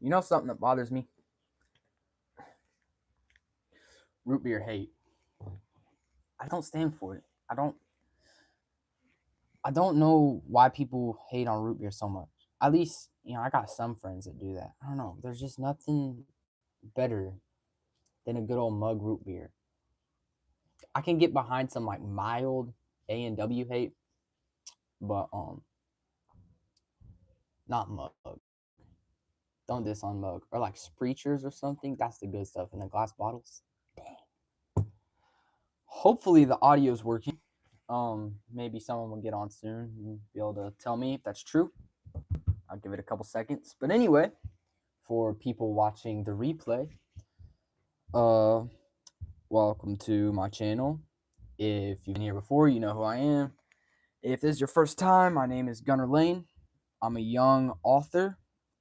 You know something that bothers me? Root beer hate. I don't stand for it. I don't know why people hate on root beer so much. At least, I got some friends that do that. I don't know. There's just nothing better than a good old mug root beer. I can get behind some like mild A&W hate, but not mug. Don't diss on mug. Or like Spreechers or something. That's the good stuff in the glass bottles. Dang. Hopefully the audio's working. Maybe someone will get on soon and be able to tell me if that's true. I'll give it a couple seconds. But anyway, for people watching the replay, uh, welcome to my channel. If you've been here before, you know who I am. If this is your first time, my name is Gunnar Lane. I'm a young author.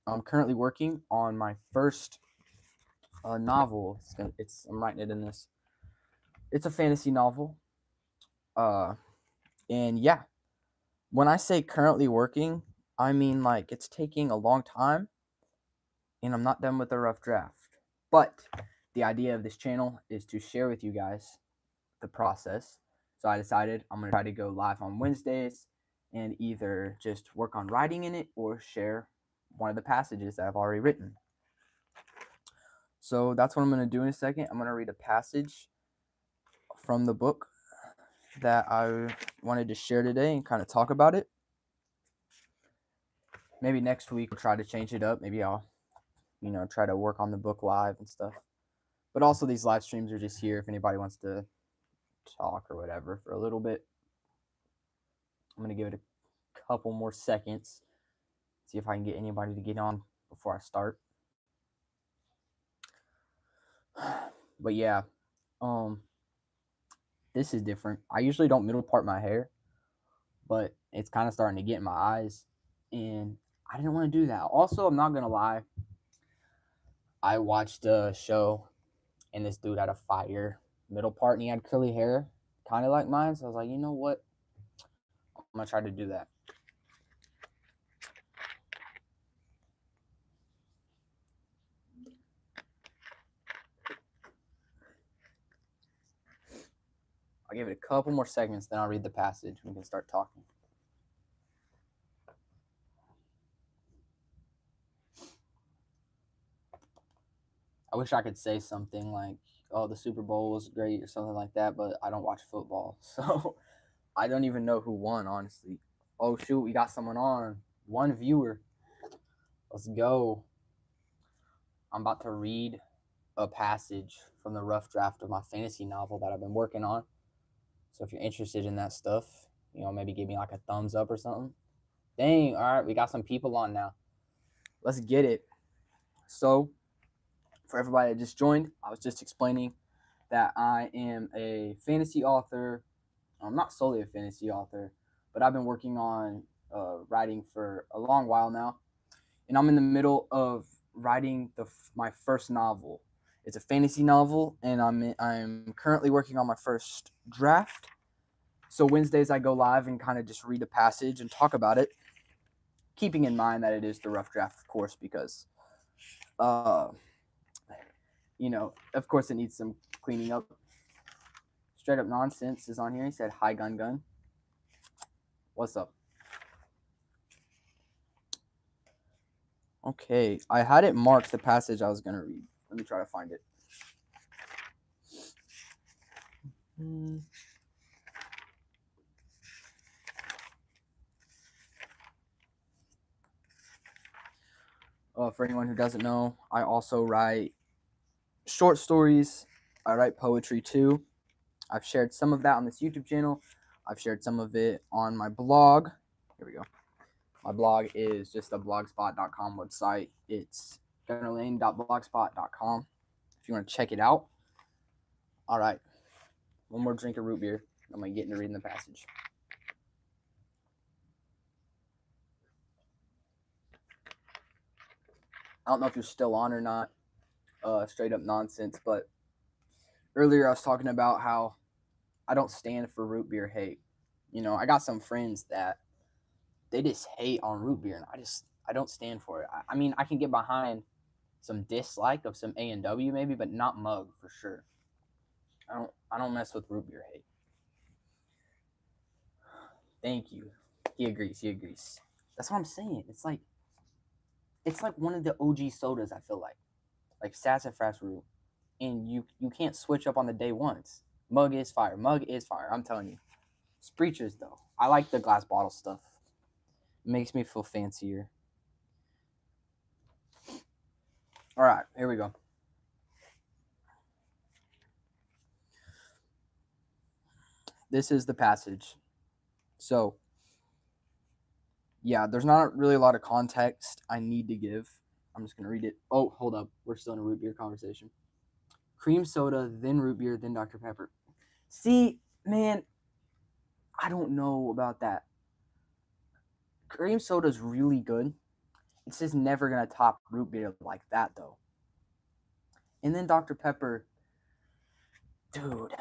I'm currently working on my first novel. I'm writing it in this. It's a fantasy novel. And yeah, when I say currently working, I mean like it's taking a long time and I'm not done with the rough draft. But the idea of this channel is to share with you guys the process. So I decided I'm going to try to go live on Wednesdays and either just work on writing in it or share one of the passages that I've already written. So that's what I'm going to do in a second. I'm going to read a passage from the book that I wanted to share today and kind of talk about it. Maybe next week we'll try to change it up. Maybe I'll, try to work on the book live and stuff. But also these live streams are just here if anybody wants to talk or whatever for a little bit. I'm going to give it a couple more seconds. See if I can get anybody to get on before I start. But yeah, this is different. I usually don't middle part my hair, but it's kind of starting to get in my eyes, and I didn't want to do that. Also, I'm not gonna lie, I watched a show, and this dude had a fire middle part, and he had curly hair, kind of like mine. So I was like, you know what? I'm gonna try to do that. I'll give it a couple more segments, then I'll read the passage. We can start talking. I wish I could say something like, oh, the Super Bowl was great or something like that, but I don't watch football. So I don't even know who won, honestly. Oh, shoot, we got someone on. One viewer. Let's go. I'm about to read a passage from the rough draft of my fantasy novel that I've been working on. So if you're interested in that stuff, maybe give me like a thumbs up or something. Dang, all right, we got some people on now. Let's get it. So, for everybody that just joined, I was just explaining that I am a fantasy author. I'm not solely a fantasy author, but I've been working on writing for a long while now. And I'm in the middle of writing my first novel. It's a fantasy novel, and I'm currently working on my first draft. So Wednesdays I go live and kind of just read a passage and talk about it, keeping in mind that it is the rough draft, of course, because, of course it needs some cleaning up. Straight Up Nonsense is on here. He said, "Hi, Gun. What's up?" Okay, I had it marked the passage I was going to read. Let me try to find it. For anyone who doesn't know, I also write short stories. I write poetry too. I've shared some of that on this YouTube channel. I've shared some of it on my blog. Here we go. My blog is just a blogspot.com website. It's gunnerlane.blogspot.com if you want to check it out. All right. One more drink of root beer. I'm going to get into reading the passage. I don't know if you're still on or not. Straight Up Nonsense, but earlier I was talking about how I don't stand for root beer hate. I got some friends that they just hate on root beer, and I don't stand for it. I mean, I can get behind some dislike of some A&W maybe, but not mug for sure. I don't mess with root beer hate. Thank you. He agrees. That's what I'm saying. It's like one of the OG sodas, I feel like Sassafras Root, and you can't switch up on the day once. Mug is fire. I'm telling you. Spreechers though, I like the glass bottle stuff. It makes me feel fancier. All right, here we go. This is the passage. So, yeah, there's not really a lot of context I need to give. I'm just going to read it. Oh, hold up. We're still in a root beer conversation. Cream soda, then root beer, then Dr. Pepper. See, man, I don't know about that. Cream soda's really good. It's just never going to top root beer like that, though. And then Dr. Pepper, dude,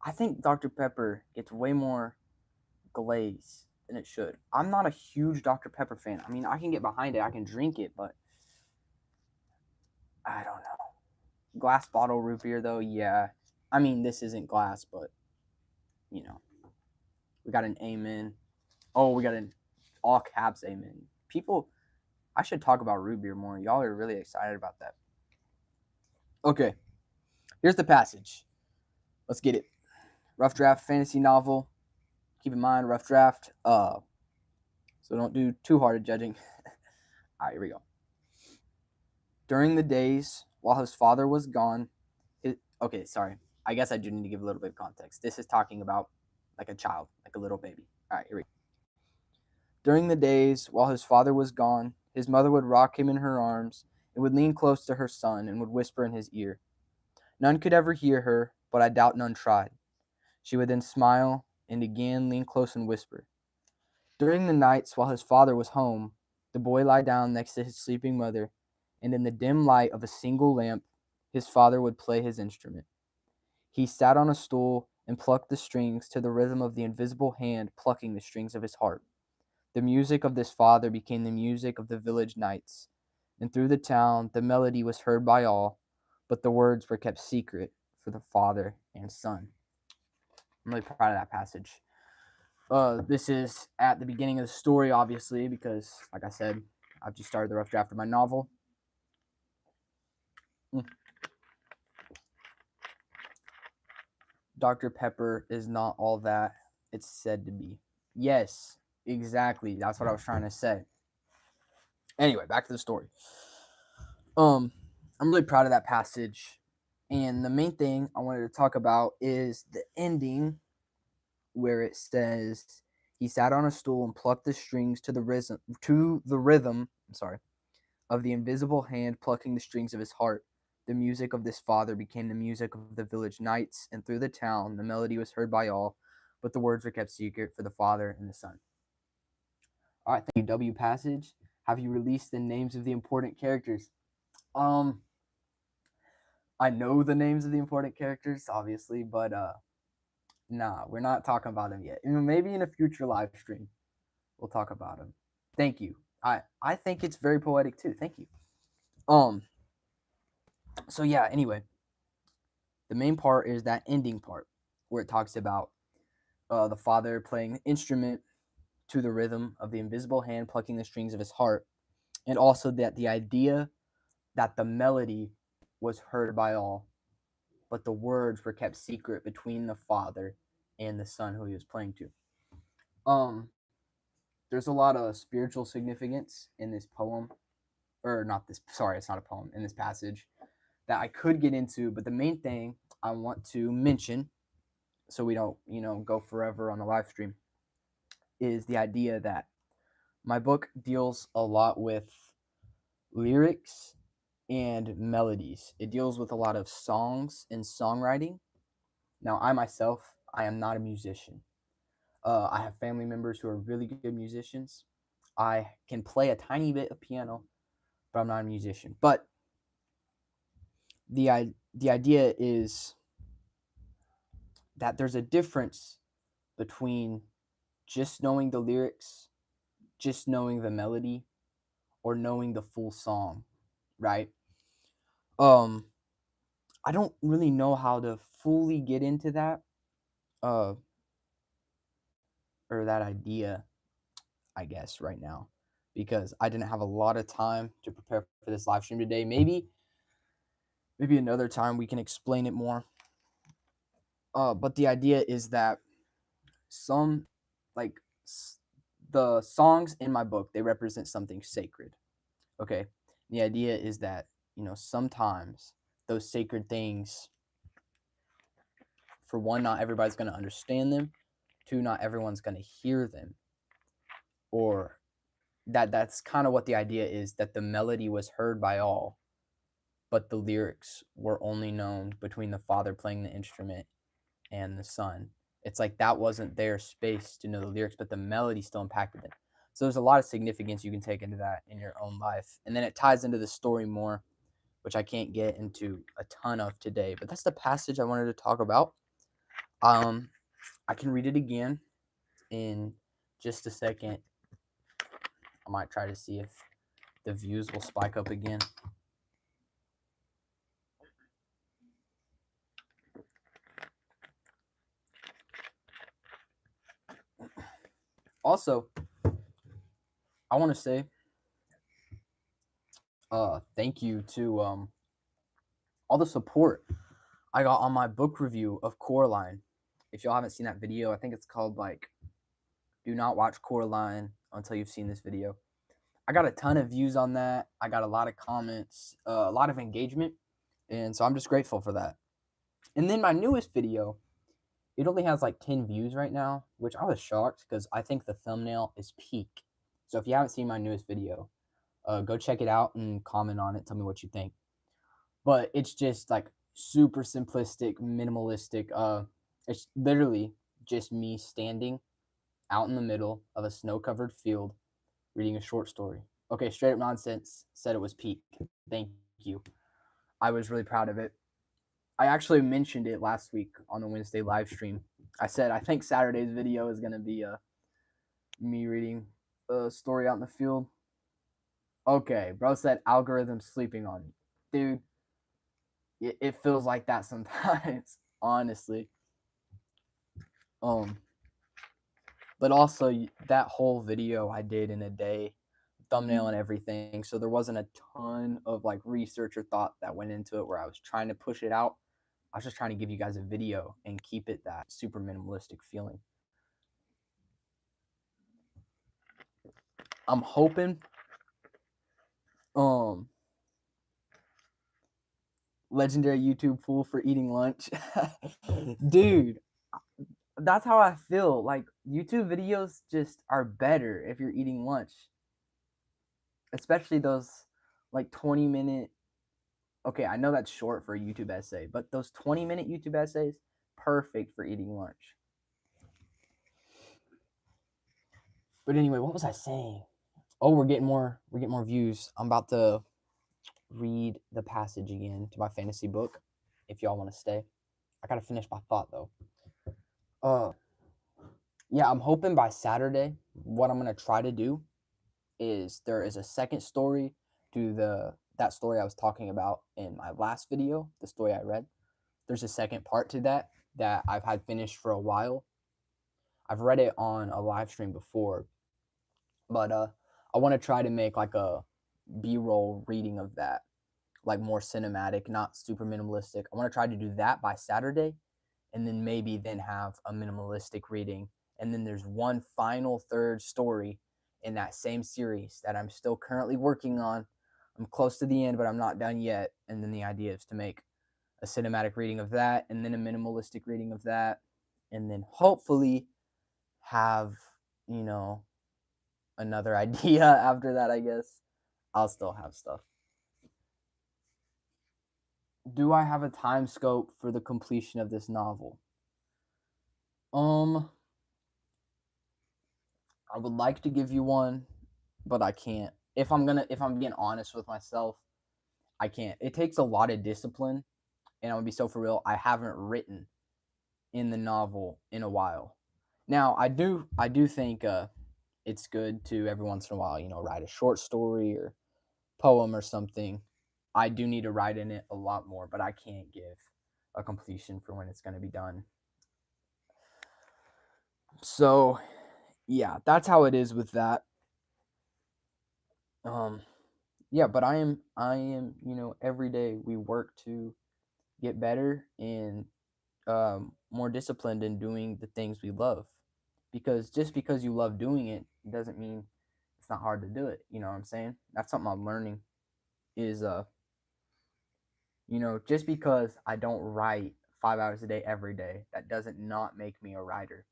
I think Dr. Pepper gets way more glaze than it should. I'm not a huge Dr. Pepper fan. I mean, I can get behind it. I can drink it, but I don't know. Glass bottle root beer, though, yeah. I mean, this isn't glass, but, you know. We got an amen. Oh, we got an all caps amen. People, I should talk about root beer more. Y'all are really excited about that. Okay. Here's the passage. Let's get it. Rough draft fantasy novel. Keep in mind, rough draft. So don't do too hard of judging. All right, here we go. During the days while his father was gone, okay, sorry. I guess I do need to give a little bit of context. This is talking about like a child, like a little baby. All right, here we go. During the days while his father was gone, his mother would rock him in her arms and would lean close to her son and would whisper in his ear. None could ever hear her, but I doubt none tried. She would then smile and again lean close and whisper. During the nights while his father was home, the boy lay down next to his sleeping mother, and in the dim light of a single lamp, his father would play his instrument. He sat on a stool and plucked the strings to the rhythm of the invisible hand plucking the strings of his heart. The music of this father became the music of the village nights, and through the town the melody was heard by all, but the words were kept secret for the father and son. I'm really proud of that passage. This is at the beginning of the story, obviously, because, like I said, I've just started the rough draft of my novel. Dr. Pepper is not all that it's said to be. Yes, exactly. That's what I was trying to say. Anyway, back to the story. I'm really proud of that passage. And the main thing I wanted to talk about is the ending where it says he sat on a stool and plucked the strings to the rhythm of the invisible hand plucking the strings of his heart. The music of this father became the music of the village nights, and through the town the melody was heard by all, but the words were kept secret for the father and the son. All right, thank you, W passage. Have you released the names of the important characters? I know the names of the important characters, obviously, but nah, we're not talking about them yet. Maybe in a future live stream, we'll talk about them. Thank you. I think it's very poetic too. Thank you. So yeah, anyway, the main part is that ending part where it talks about the father playing the instrument to the rhythm of the invisible hand plucking the strings of his heart, and also that the idea that the melody was heard by all, but the words were kept secret between the father and the son who he was playing to. There's a lot of spiritual significance in this poem, or not this, sorry, it's not a poem, in this passage that I could get into, but the main thing I want to mention, so we don't, go forever on the live stream, is the idea that my book deals a lot with lyrics and melodies. It deals with a lot of songs and songwriting. Now, I am not a musician. I have family members who are really good musicians. I can play a tiny bit of piano, but I'm not a musician. But the idea is that there's a difference between just knowing the lyrics, just knowing the melody, or knowing the full song. right? Um, I don't really know how to fully get into that, uh, or that idea, I guess, right now, because I didn't have a lot of time to prepare for this live stream today. Maybe another time we can explain it more. But the idea is that some, like, the songs in my book, they represent something sacred. Okay. The idea is that, sometimes those sacred things, for one, not everybody's going to understand them. Two, not everyone's going to hear them. Or that's kind of what the idea is, that the melody was heard by all, but the lyrics were only known between the father playing the instrument and the son. It's like that wasn't their space to know the lyrics, but the melody still impacted them. So there's a lot of significance you can take into that in your own life. And then it ties into the story more, which I can't get into a ton of today. But that's the passage I wanted to talk about. I can read it again in just a second. I might try to see if the views will spike up again. Also, I want to say thank you to all the support I got on my book review of Coraline. If y'all haven't seen that video, I think it's called like "Do Not Watch Coraline Until You've Seen This Video." I got a ton of views on that. I got a lot of comments, a lot of engagement, and so I'm just grateful for that. And then my newest video, it only has like 10 views right now, which I was shocked because I think the thumbnail is peak. So if you haven't seen my newest video, go check it out and comment on it. Tell me what you think. But it's just like super simplistic, minimalistic. It's literally just me standing out in the middle of a snow-covered field reading a short story. Okay, Straight Up Nonsense said it was peak. Thank you. I was really proud of it. I actually mentioned it last week on the Wednesday live stream. I said I think Saturday's video is gonna be me reading a story out in the field. Okay, bro said algorithm sleeping on me. Dude, it feels like that sometimes, honestly. But also that whole video I did in a day, thumbnail and everything, so there wasn't a ton of like research or thought that went into it where I was trying to push it out. I was just trying to give you guys a video and keep it that super minimalistic feeling. I'm hoping legendary YouTube fool for eating lunch. Dude, that's how I feel. Like YouTube videos just are better if you're eating lunch. Especially those like 20-minute. Okay, I know that's short for a YouTube essay, but those 20-minute YouTube essays, perfect for eating lunch. But anyway, what was I saying? Oh, we're getting more views. I'm about to read the passage again to my fantasy book if y'all want to stay. I got to finish my thought though. Yeah, I'm hoping by Saturday what I'm going to try to do is there is a second story to that story I was talking about in my last video, the story I read. There's a second part to that I've had finished for a while. I've read it on a live stream before, but I want to try to make like a B-roll reading of that, like more cinematic, not super minimalistic. I want to try to do that by Saturday, and then maybe then have a minimalistic reading. And then there's one final third story in that same series that I'm still currently working on. I'm close to the end, but I'm not done yet. And then the idea is to make a cinematic reading of that, and then a minimalistic reading of that, and then hopefully have, another idea after that, I guess. I'll still have stuff. Do I have a time scope for the completion of this novel? I would like to give you one, but I can't. If I'm being honest with myself, I can't. It takes a lot of discipline, and I'm gonna be so for real. I haven't written in the novel in a while. Now I do think it's good to every once in a while, write a short story or poem or something. I do need to write in it a lot more, but I can't give a completion for when it's going to be done. So, yeah, that's how it is with that. Yeah, but I am, every day we work to get better and more disciplined in doing the things we love. Because just because you love doing it doesn't mean it's not hard to do it. You know what I'm saying? That's something I'm learning is just because I don't write 5 hours a day every day, that doesn't not make me a writer.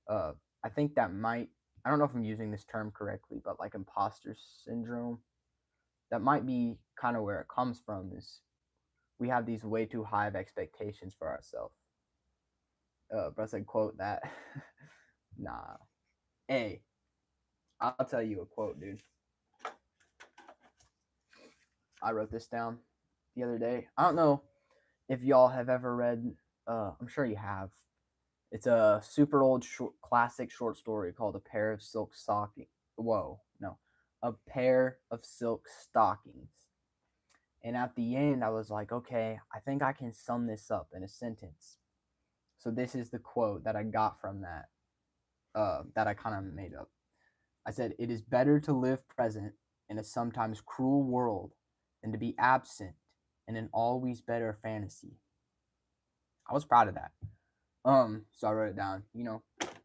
Uh, I think that might, I don't know if I'm using this term correctly, but like imposter syndrome, that might be kind of where it comes from. Is we have these way too high of expectations for ourselves. But I said, quote that. Nah. Hey, I'll tell you a quote, dude. I wrote this down the other day. I don't know if y'all have ever read, I'm sure you have. It's a super old classic short story called A Pair of Silk Stockings. Whoa, no. A Pair of Silk Stockings. And at the end, I was like, okay, I think I can sum this up in a sentence. So this is the quote that I got from that I kind of made up. I said, "It is better to live present in a sometimes cruel world than to be absent in an always better fantasy." I was proud of that. So I wrote it down.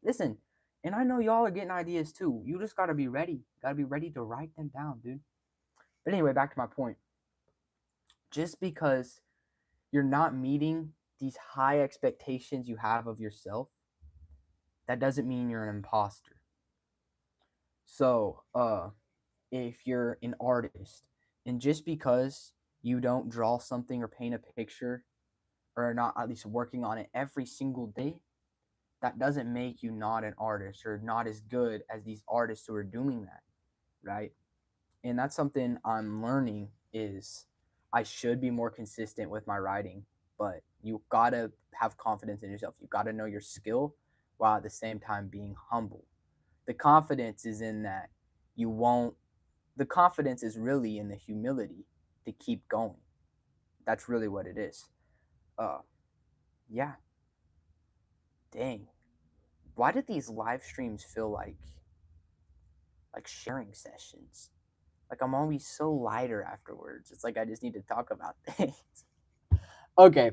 Listen, and I know y'all are getting ideas too. You just gotta be ready. Gotta be ready to write them down, dude. But anyway, back to my point. Just because you're not meeting these high expectations you have of yourself, that doesn't mean you're an imposter. So, if you're an artist, and just because you don't draw something or paint a picture or are not at least working on it every single day, that doesn't make you not an artist or not as good as these artists who are doing that, right? And that's something I'm learning is I should be more consistent with my writing, but you gotta have confidence in yourself. You gotta know your skill while at the same time being humble. The confidence is in that you won't the confidence is really in the humility to keep going. That's really what it is. Uh yeah, dang. Why did these live streams feel like sharing sessions? Like I'm always so lighter afterwards. It's like I just need to talk about things. Okay.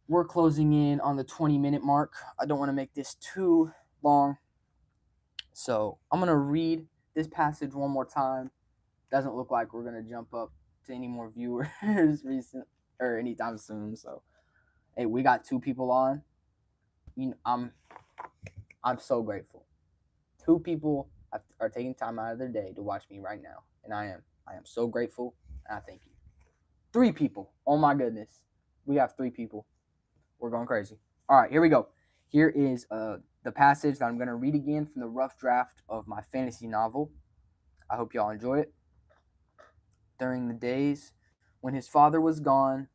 We're closing in on the 20-minute mark. I don't want to make this too long. So I'm going to read this passage one more time. Doesn't look like we're going to jump up to any more viewers recent or anytime soon. So, hey, we got 2 people on. I'm so grateful. 2 people are taking time out of their day to watch me right now, and I am so grateful, and I thank you. 3 people. Oh my goodness. We have 3 people. We're going crazy. All right, here we go. Here is the passage that I'm going to read again from the rough draft of my fantasy novel. I hope y'all enjoy it. During the days when his father was gone,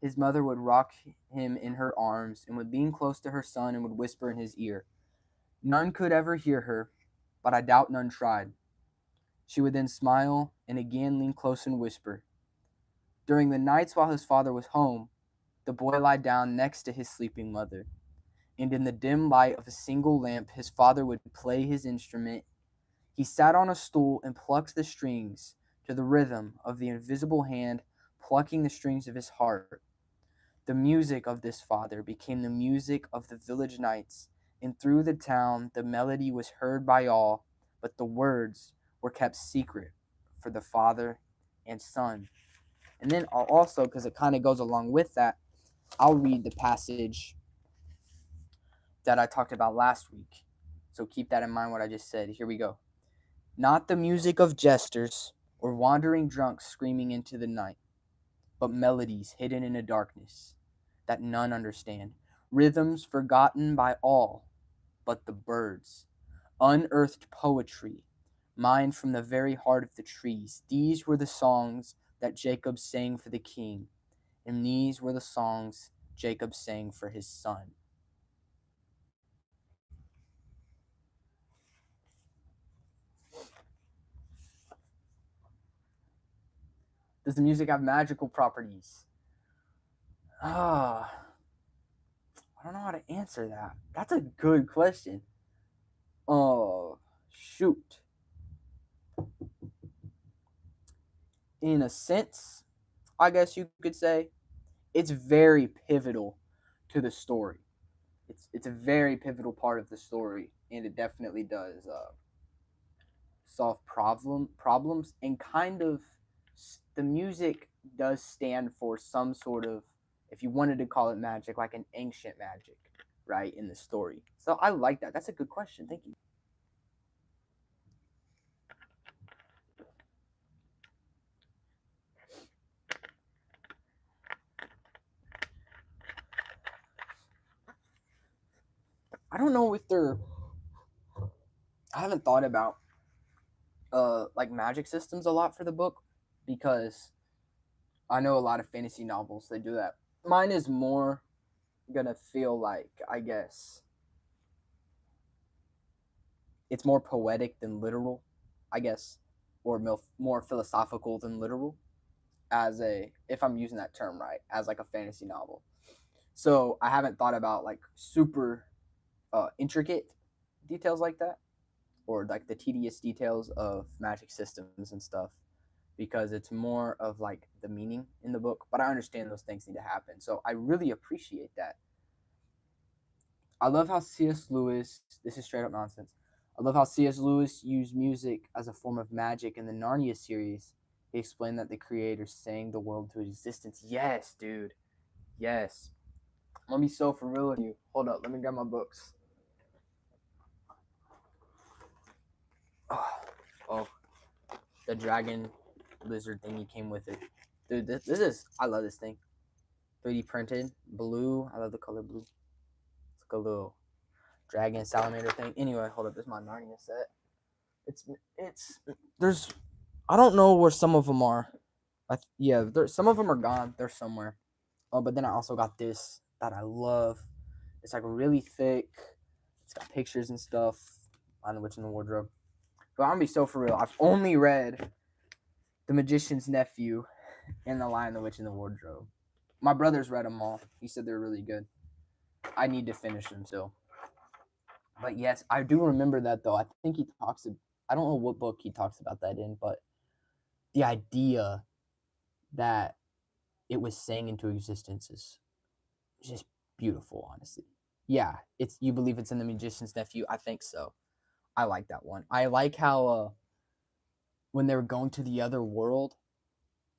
his mother would rock him in her arms and would lean close to her son and would whisper in his ear. None could ever hear her, but I doubt none tried. She would then smile and again lean close and whisper. During the nights while his father was home, the boy lay down next to his sleeping mother, and in the dim light of a single lamp his father would play his instrument. He sat on a stool and plucked the strings to the rhythm of the invisible hand plucking the strings of his heart. The music of this father became the music of the village nights, and through the town the melody was heard by all, but the words were kept secret for the father and son. And then I'll also, because it kind of goes along with that, I'll read the passage that I talked about last week. So keep that in mind what I just said. Here we go. Not the music of jesters or wandering drunks screaming into the night, but melodies hidden in a darkness that none understand, rhythms forgotten by all but the birds, unearthed poetry, mined from the very heart of the trees. These were the songs that Jacob sang for the king, and these were the songs Jacob sang for his son. Does the music have magical properties? Ah, I don't know how to answer that. That's a good question. Oh, shoot. In a sense, I guess you could say it's very pivotal to the story. It's a very pivotal part of the story, and it definitely does solve problems and kind of the music does stand for some sort of, if you wanted to call it magic, like an ancient magic, right, in the story. So I like that. That's a good question. Thank you. I don't know if they're. I haven't thought about like magic systems a lot for the book because I know a lot of fantasy novels they do that. Mine is more gonna feel like, I guess, it's more poetic than literal, I guess, or more philosophical than literal, as a, if I'm using that term right, as like a fantasy novel. So I haven't thought about like super intricate details like that, or like the tedious details of magic systems and stuff, because it's more of like the meaning in the book. But I understand those things need to happen, so I really appreciate that. I love how C.S. Lewis, this is straight up nonsense. I love how C.S. Lewis used music as a form of magic in the Narnia series. He explained that the creator sang the world to existence. Yes, dude. Yes. I'm gonna be so for real with you. Hold up, let me grab my books. Oh, oh, the dragon lizard thingy came with it. Dude, this is, I love this thing. 3D printed, blue. I love the color blue. It's like a little dragon salamander thing. Anyway, hold up, this is my Narnia set. It's there's, I don't know where some of them are. Yeah, some of them are gone. They're somewhere. Oh, but then I also got this that I love. It's like really thick. It's got pictures and stuff. Lion the Witch in the Wardrobe. But I'm gonna be so for real. I've only read The Magician's Nephew and The Lion, the Witch, and the Wardrobe. My brother's read them all. He said they're really good. I need to finish them still. But yes, I do remember that though. I think he talks. I don't know what book he talks about that in, but the idea that it was sang into existence is just beautiful, honestly. Yeah, it's, you believe it's in The Magician's Nephew? I think so. I like that one. I like how when they were going to the other world,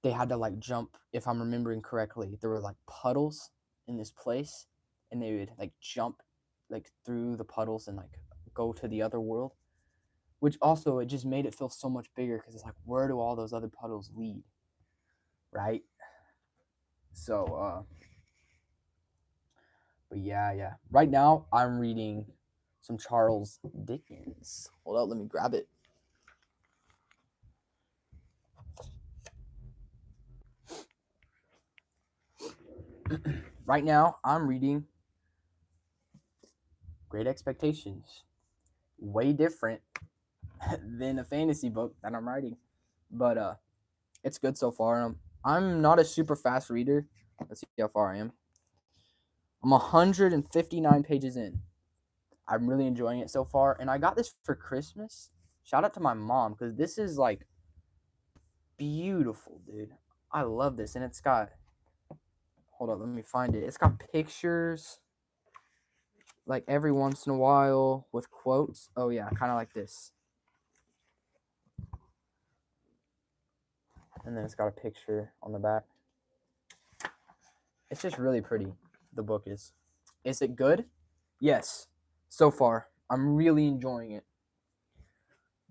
they had to like jump. If I'm remembering correctly, there were like puddles in this place, and they would like jump like through the puddles and like go to the other world. Which also, it just made it feel so much bigger because it's like, where do all those other puddles lead, right? So, but yeah. Right now, I'm reading some Charles Dickens. Hold up, let me grab it. Right now, I'm reading Great Expectations. Way different than a fantasy book that I'm writing, but it's good so far. I'm not a super fast reader. Let's see how far I am. I'm 159 pages in. I'm really enjoying it so far, and I got this for Christmas. Shout out to my mom, because this is like beautiful, dude. I love this, and it's got, hold on, let me find it. It's got pictures like every once in a while with quotes. Oh yeah, kind of like this. And then it's got a picture on the back. It's just really pretty. The book is. Is it good? Yes. So far, I'm really enjoying it.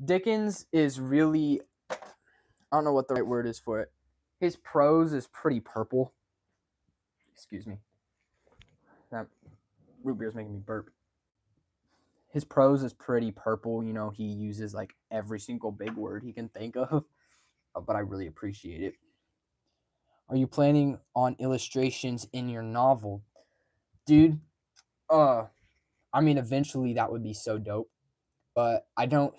Dickens is really, I don't know what the right word is for it. His prose is pretty purple. Excuse me. That root beer is making me burp. His prose is pretty purple. You know, he uses like every single big word he can think of, but I really appreciate it. Are you planning on illustrations in your novel? Dude, I mean, eventually that would be so dope, but I don't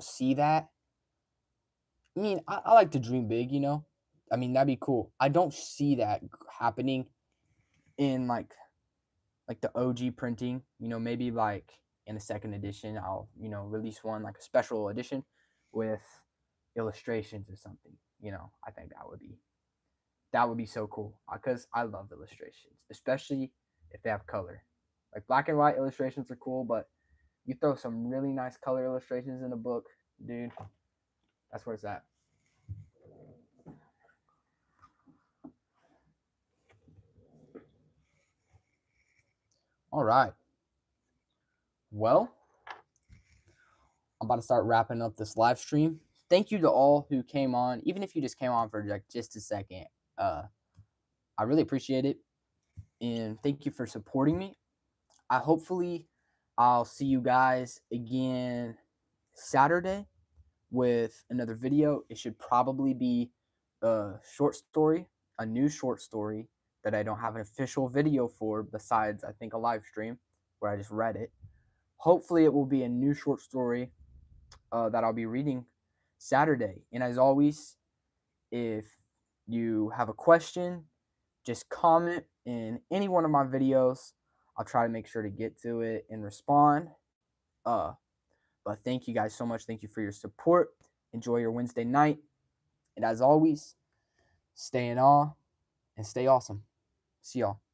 see that. I mean, I like to dream big, you know. I mean, that'd be cool. I don't see that happening in like the OG printing. Maybe like in a second edition, I'll release one like a special edition with illustrations or something. I think that would be so cool because I love illustrations, especially if they have color. Like black and white illustrations are cool, but you throw some really nice color illustrations in a book, dude. That's where it's at. All right. Well, I'm about to start wrapping up this live stream. Thank you to all who came on, even if you just came on for like just a second. I really appreciate it, and thank you for supporting me. Hopefully I'll see you guys again Saturday with another video. It should probably be a short story, a new short story that I don't have an official video for besides I think a live stream where I just read it. Hopefully it will be a new short story that I'll be reading Saturday. And as always, if you have a question, just comment in any one of my videos. I'll try to make sure to get to it and respond. But thank you guys so much. Thank you for your support. Enjoy your Wednesday night. And as always, stay in awe and stay awesome. See y'all.